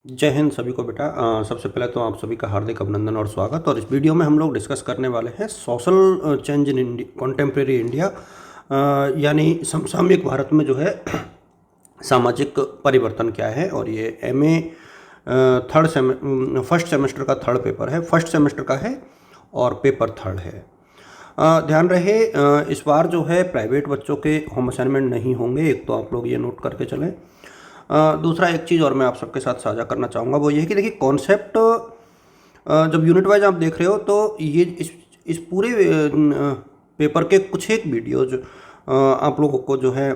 जय हिंद सभी को बेटा। सबसे पहले तो आप सभी का हार्दिक अभिनंदन और स्वागत। और इस वीडियो में हम लोग डिस्कस करने वाले हैं social change in contemporary India, यानी समसामयिक भारत में जो है सामाजिक परिवर्तन क्या है। और ये एमए फर्स्ट सेमेस्टर का थर्ड पेपर है, फर्स्ट सेमेस्टर का है और पेपर थर्ड है। ध्यान रहे इस बार जो है प्राइवेट बच्चों के होम असाइनमेंट नहीं होंगे, एक तो आप लोग ये नोट करके चलें। दूसरा एक चीज़ और मैं आप सबके साथ साझा करना चाहूँगा, वो ये है कि देखिए कॉन्सेप्ट जब यूनिट वाइज आप देख रहे हो तो ये इस पूरे पेपर के कुछ एक वीडियोज आप लोगों को जो है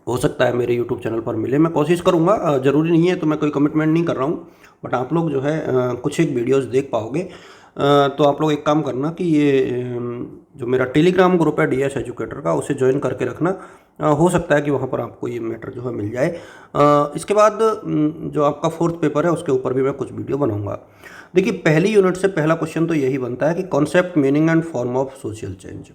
हो सकता है मेरे यूट्यूब चैनल पर मिले। मैं कोशिश करूँगा, ज़रूरी नहीं है तो मैं कोई कमिटमेंट नहीं कर रहा हूँ, बट आप लोग जो है कुछ एक वीडियोज़ देख पाओगे। तो आप लोग एक काम करना कि ये जो मेरा टेलीग्राम ग्रुप है DS एजुकेटर का, उसे ज्वाइन करके रखना। हो सकता है कि वहाँ पर आपको ये मैटर जो है मिल जाए। इसके बाद जो आपका फोर्थ पेपर है उसके ऊपर भी मैं कुछ वीडियो बनाऊंगा। देखिए पहली यूनिट से पहला क्वेश्चन तो यही बनता है कि concept, meaning and form of social change,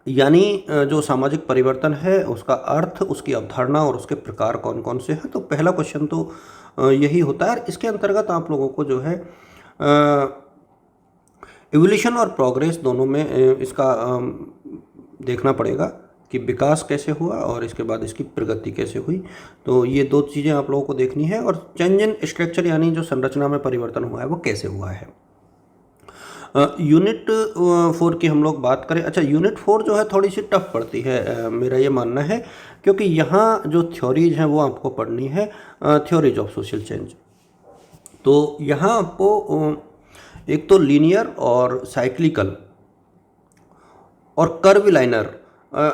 यानी जो सामाजिक परिवर्तन है उसका अर्थ, उसकी अवधारणा और उसके प्रकार कौन कौन से हैं। तो पहला क्वेश्चन तो यही होता है। इसके अंतर्गत आप लोगों को जो है इवोल्यूशन और प्रोग्रेस दोनों में इसका देखना पड़ेगा कि विकास कैसे हुआ और इसके बाद इसकी प्रगति कैसे हुई। तो ये दो चीज़ें आप लोगों को देखनी है। और चेंज इन स्ट्रक्चर, यानी जो संरचना में परिवर्तन हुआ है वो कैसे हुआ है। यूनिट 4 की हम लोग बात करें। अच्छा, यूनिट 4 जो है थोड़ी सी टफ पड़ती है, मेरा ये मानना है, क्योंकि यहाँ जो थ्योरीज हैं वो आपको पढ़नी है, थ्योरीज ऑफ सोशल चेंज। तो यहाँ आपको एक तो लीनियर और साइक्लिकल और कर्विलाइनर,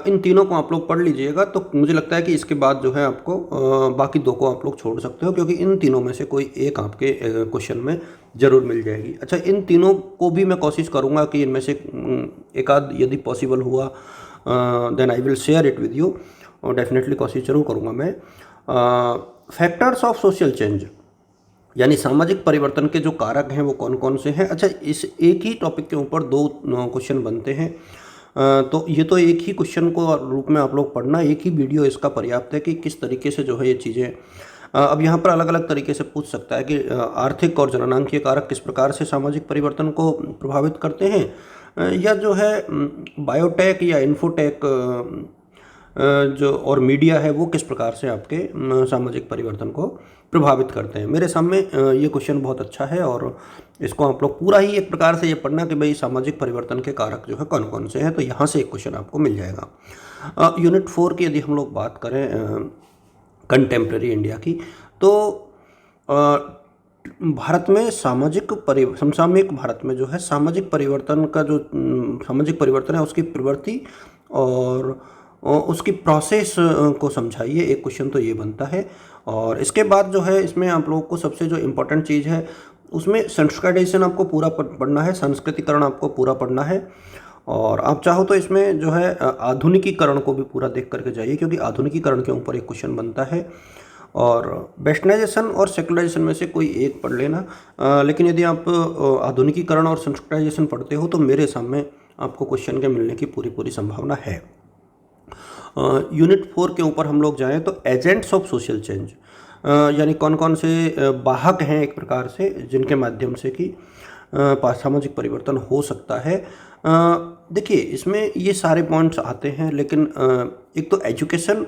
इन तीनों को आप लोग पढ़ लीजिएगा। तो मुझे लगता है कि इसके बाद जो है आपको बाकी दो को आप लोग छोड़ सकते हो, क्योंकि इन तीनों में से कोई एक आपके क्वेश्चन में ज़रूर मिल जाएगी। अच्छा, इन तीनों को भी मैं कोशिश करूँगा कि इनमें से एक आध यदि पॉसिबल हुआ then I will share it with you, और डेफिनेटली कोशिश जरूर करूँगा मैं। फैक्टर्स ऑफ सोशल चेंज, यानी सामाजिक परिवर्तन के जो कारक हैं वो कौन कौन से हैं। अच्छा, इस एक ही टॉपिक के ऊपर दो क्वेश्चन बनते हैं, तो ये तो एक ही क्वेश्चन को रूप में आप लोग पढ़ना, एक ही वीडियो इसका पर्याप्त है कि किस तरीके से जो है ये चीज़ें। अब यहाँ पर अलग अलग तरीके से पूछ सकता है कि आर्थिक और जननांकीय कारक किस प्रकार से सामाजिक परिवर्तन को प्रभावित करते हैं, या जो है बायोटेक या इन्फोटेक जो और मीडिया है वो किस प्रकार से आपके सामाजिक परिवर्तन को प्रभावित करते हैं। मेरे सामने ये क्वेश्चन बहुत अच्छा है और इसको आप लोग पूरा ही एक प्रकार से ये पढ़ना कि भाई सामाजिक परिवर्तन के कारक जो है कौन कौन से हैं। तो यहाँ से एक क्वेश्चन आपको मिल जाएगा। यूनिट 4 की यदि हम लोग बात करें कंटेम्प्रेरी इंडिया की, तो भारत में समसामयिक भारत में जो है सामाजिक परिवर्तन का जो सामाजिक परिवर्तन है उसकी प्रवृत्ति और उसकी प्रोसेस को समझाइए, एक क्वेश्चन तो ये बनता है। और इसके बाद जो है इसमें आप लोगों को सबसे जो इम्पोर्टेंट चीज़ है उसमें संस्कृतिकरण आपको पूरा पढ़ना है, संस्कृतिकरण आपको पूरा पढ़ना है। और आप चाहो तो इसमें जो है आधुनिकीकरण को भी पूरा देख करके जाइए, क्योंकि आधुनिकीकरण के ऊपर एक क्वेश्चन बनता है। और वेस्टर्नाइजेशन और सेकुलराइजेशन में से कोई एक पढ़ लेना, लेकिन यदि आप आधुनिकीकरण और संस्कृतिकरण पढ़ते हो तो मेरे सामने आपको क्वेश्चन के मिलने की पूरी संभावना है। यूनिट 4 के ऊपर हम लोग जाएं तो एजेंट्स ऑफ सोशल चेंज, यानी कौन कौन से वाहक हैं एक प्रकार से जिनके माध्यम से कि सामाजिक परिवर्तन हो सकता है। देखिए इसमें ये सारे पॉइंट्स आते हैं, लेकिन एक तो एजुकेशन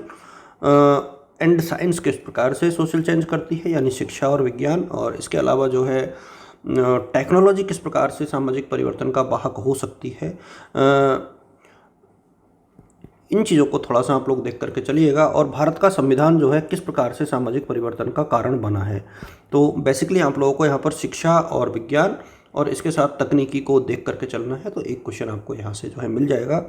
एंड साइंस किस प्रकार से सोशल चेंज करती है, यानी शिक्षा और विज्ञान, और इसके अलावा जो है टेक्नोलॉजी किस प्रकार से सामाजिक परिवर्तन का वाहक हो सकती है। इन चीज़ों को थोड़ा सा आप लोग देख करके चलिएगा। और भारत का संविधान जो है किस प्रकार से सामाजिक परिवर्तन का कारण बना है। तो बेसिकली आप लोगों को यहाँ पर शिक्षा और विज्ञान और इसके साथ तकनीकी को देख करके चलना है। तो एक क्वेश्चन आपको यहाँ से जो है मिल जाएगा।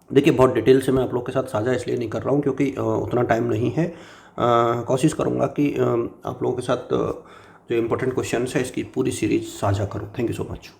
देखिए बहुत डिटेल से मैं आप लोग के साथ साझा इसलिए नहीं कर रहा हूँ क्योंकि उतना टाइम नहीं है। कोशिश करूँगा कि आप लोगों के साथ जो इम्पोर्टेंट क्वेश्चन है इसकी पूरी सीरीज साझा करूँ। Thank you so much.